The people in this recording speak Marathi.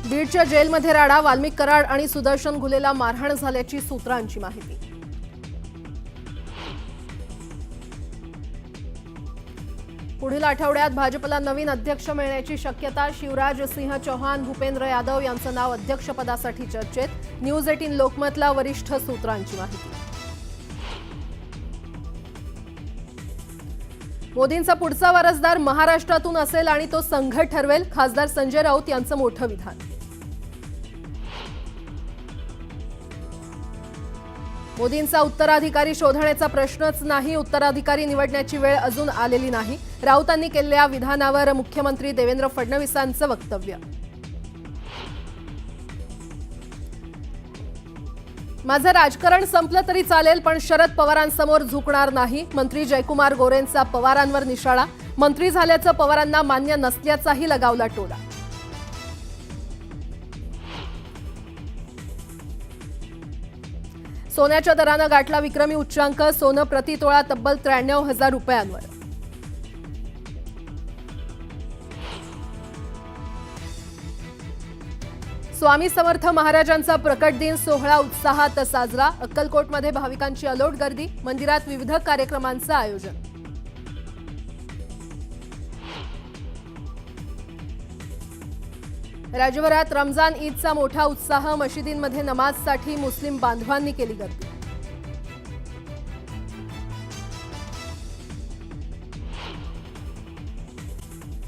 बीडच्या जेलमध्ये राडा, वाल्मिक कराड आणि सुदर्शन घुलेला मारहाण झाल्याची सूत्रांची माहिती। पुढील आठवड्यात भाजपला नवीन अध्यक्ष मिळण्याची शक्यता। शिवराज सिंह चौहान, भूपेंद्र यादव यांचं नाव अध्यक्षपदासाठी चर्चेत। न्यूज 18 लोकमतला वरिष्ठ सूत्रांची माहिती। मोदींचा पुढचा वारसदार महाराष्ट्रातून असेल आणि तो संघ ठरवेल, खासदार संजय राऊत यांचं मोठं विधान। मोदींचा उत्तराधिकारी शोधण्याचा प्रश्नच नाही, उत्तराधिकारी निवडण्याची वेळ अजून आलेली नाही। राऊतांनी केलेल्या विधानावर मुख्यमंत्री देवेंद्र फडणवीसांचं वक्तव्य। माझं राजकारण संपलं तरी चालेल, पण शरद पवारांसमोर झुकणार नाही। मंत्री जयकुमार गोरेंचा पवारांवर निशाळा। मंत्री झाल्याचं पवारांना मान्य नसल्याचाही लगावला टोला। सोन्याच्या दरानं गाठला विक्रमी उच्चांक। सोनं प्रति तोळा तब्बल 93,000 रुपयांवर। स्वामी समर्थ महाराजांचा प्रकट दिन सोहळा उत्साहात साजरा। अक्कलकोटमध्ये भाविकांची अलोट गर्दी, मंदिरात विविध कार्यक्रमांचं आयोजन। राज्यभरात रमजान ईदचा मोठा उत्साह, मशिदींमध्ये नमाजसाठी मुस्लिम बांधवांनी केली गर्दी।